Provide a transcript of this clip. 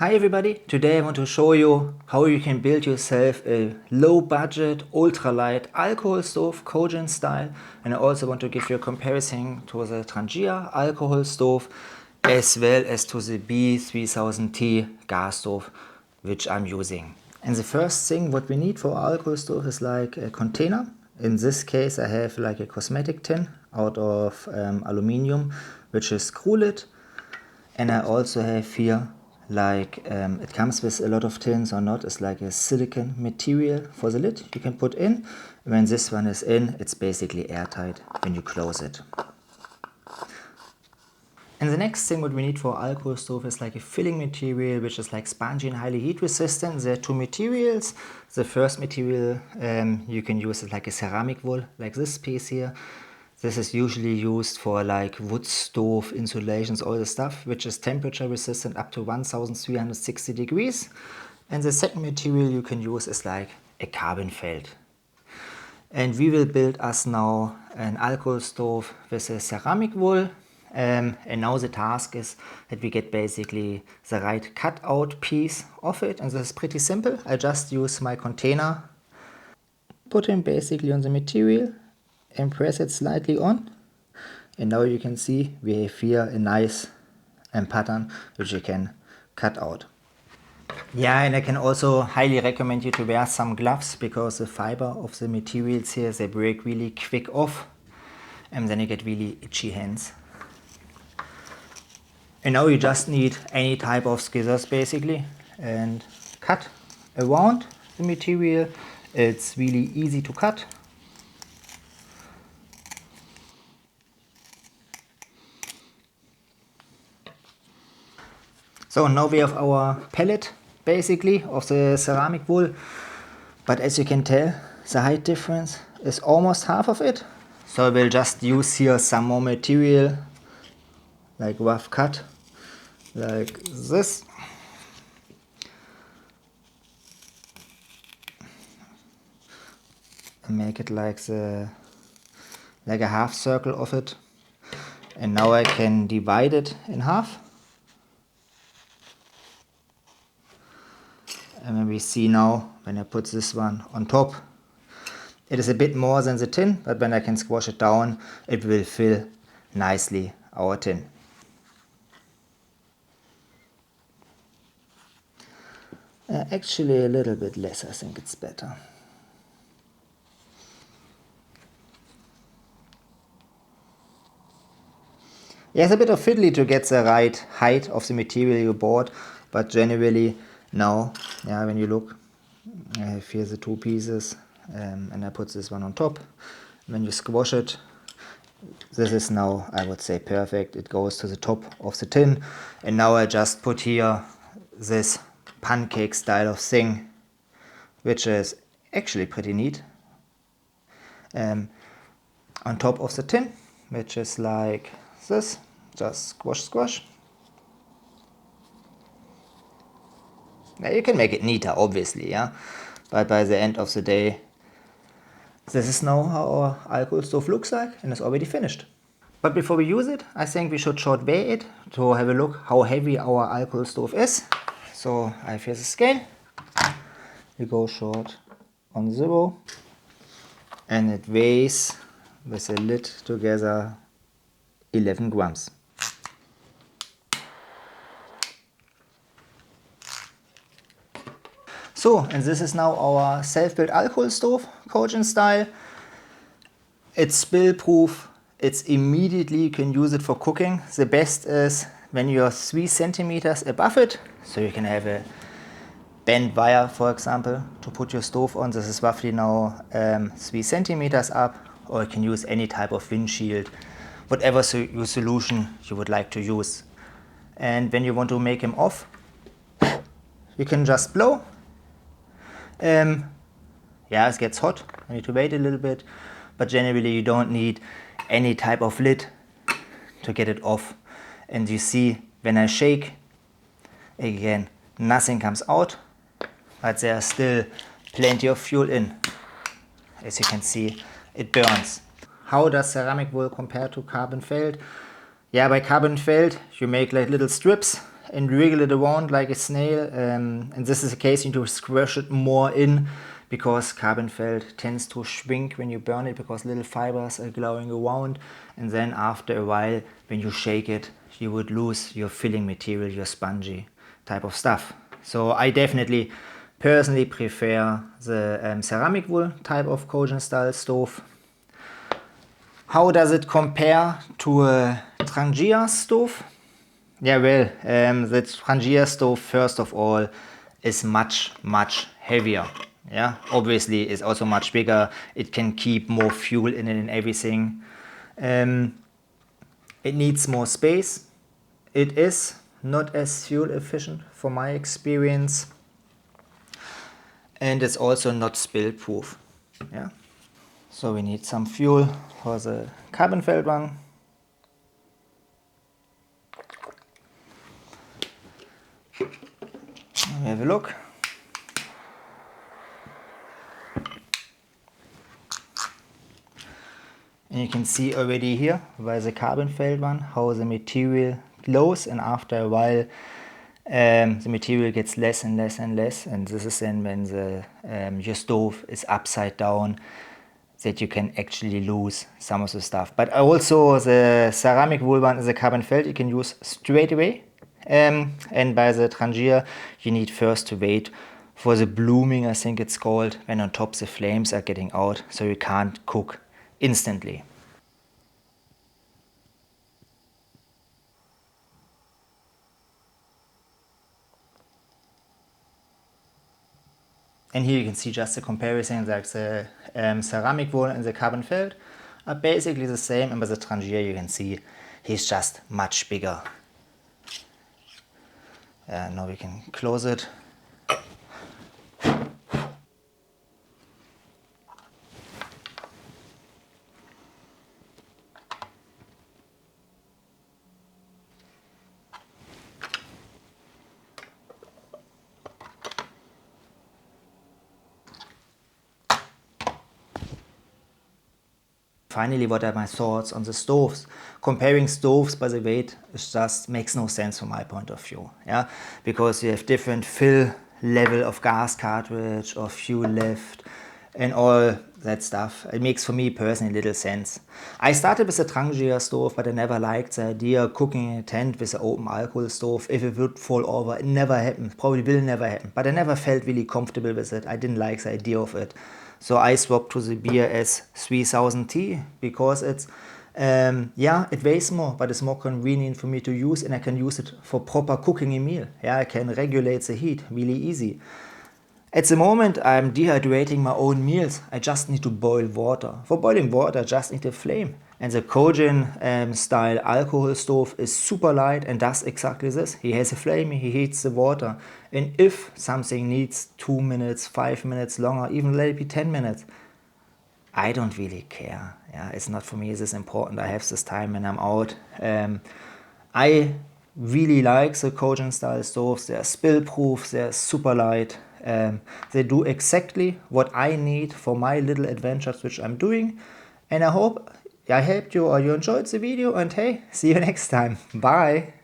Hi everybody, today I want to show you how you can build yourself a low budget, ultralight alcohol stove, kojin style, and I also want to give you a comparison to the trangia alcohol stove as well as to the B3000T gas stove which I'm using. And the first thing what we need for alcohol stove is like a container. In this case I have like a cosmetic tin out of aluminium which is screw lid, and I also have here like it comes with a lot of tins or not, it's like a silicone material for the lid you can put in. When this one is in, it's basically airtight when you close it. And the next thing what we need for alcohol stove is like a filling material which is like spongy and highly heat resistant. There are two materials. The first material you can use is like a ceramic wool, like this piece here. This is usually used for like wood stove, insulations, all the stuff, which is temperature resistant up to 1360 degrees. And the second material you can use is like a carbon felt. And we will build us now an alcohol stove with a ceramic wool. And now the task is that we get basically the right cutout piece of it. And this is pretty simple. I just use my container, put him basically on the material, and press it slightly on, and now you can see we have here a nice pattern which you can cut out. Yeah, and I can also highly recommend you to wear some gloves because the fiber of the materials here, they break really quick off and then you get really itchy hands. And now you just need any type of scissors basically and cut around the material. It's really easy to cut. So now we have our palette basically of the ceramic wool, but as you can tell the height difference is almost half of it. So I will just use here some more material, like rough cut, like this. And make it like a half circle of it. And now I can divide it in half. And when we see now, when I put this one on top, it is a bit more than the tin, but when I can squash it down, it will fill nicely our tin. Actually a little bit less, I think it's better. Yeah, it's a bit of fiddly to get the right height of the material you bought, but generally now, yeah, when you look, I have here the two pieces and I put this one on top. When you squash it, this is now, I would say, perfect. It goes to the top of the tin. And now I just put here this pancake style of thing, which is actually pretty neat, on top of the tin, which is like this. Just squash, squash. Now you can make it neater, obviously, yeah. But by the end of the day, this is now how our alcohol stove looks like, and it's already finished. But before we use it, I think we should short weigh it to have a look how heavy our alcohol stove is. So I have here the scale. We go short on 0, and it weighs with the lid together 11 grams. So, and this is now our self-built alcohol stove, kojin style. It's spill proof, it's immediately, you can use it for cooking. The best is when you're 3 centimeters above it, so you can have a bent wire, for example, to put your stove on. This is roughly now 3 centimeters up, or you can use any type of windshield, whatever your solution you would like to use. And when you want to make him off, you can just blow. Yeah, it gets hot, I need to wait a little bit, but generally you don't need any type of lid to get it off. And you see, when I shake, again, nothing comes out, but there's still plenty of fuel in. As you can see, it burns. How does ceramic wool compare to carbon felt? Yeah, by carbon felt you make like little strips and wriggle it around like a snail. And this is the case, you need to squish it more in, because carbon felt tends to shrink when you burn it, because little fibers are glowing around, and then after a while when you shake it you would lose your filling material, your spongy type of stuff. So I definitely personally prefer the ceramic wool type of kojin style stove. How does it compare to a trangia stove? Yeah, well, the trangia stove, first of all, is much heavier. Yeah, obviously it's also much bigger. It can keep more fuel in it and everything. It needs more space. It is not as fuel efficient from my experience, and it's also not spill proof. Yeah. So we need some fuel for the carbon felt one. We have a look. And you can see already here by the carbon felt one how the material glows, and after a while the material gets less and less and less, and this is then when the your stove is upside down, that you can actually lose some of the stuff. But also the ceramic wool one, the carbon felt, you can use straight away, and by the trangia you need first to wait for the blooming, I think it's called, when on top the flames are getting out, so you can't cook instantly. And here you can see just the comparison, like the ceramic wool and the carbon felt are basically the same, and by the trangia you can see he's just much bigger. Now we can close it. Finally, what are my thoughts on the stoves? Comparing stoves by the weight just makes no sense from my point of view. Yeah, because you have different fill level of gas cartridge or fuel left and all that stuff. It makes for me personally little sense. I started with a trangia stove, but I never liked the idea of cooking in a tent with an open alcohol stove. If it would fall over, it never happened. Probably will never happen. But I never felt really comfortable with it. I didn't like the idea of it. So I swapped to the BRS 3000T because it's, yeah, it weighs more, but it's more convenient for me to use, and I can use it for proper cooking a meal. Yeah, I can regulate the heat really easy. At the moment, I'm dehydrating my own meals. I just need to boil water. For boiling water, I just need a flame. And the kojin style alcohol stove is super light and does exactly this. He has a flame, he heats the water. And if something needs 2 minutes, 5 minutes longer, even let it be 10 minutes, I don't really care. Yeah, it's not for me this important. I have this time when I'm out. I really like the kojin style stoves. They're spill proof, they're super light. They do exactly what I need for my little adventures which I'm doing, and I hope I helped you or you enjoyed the video, and hey, see you next time. Bye!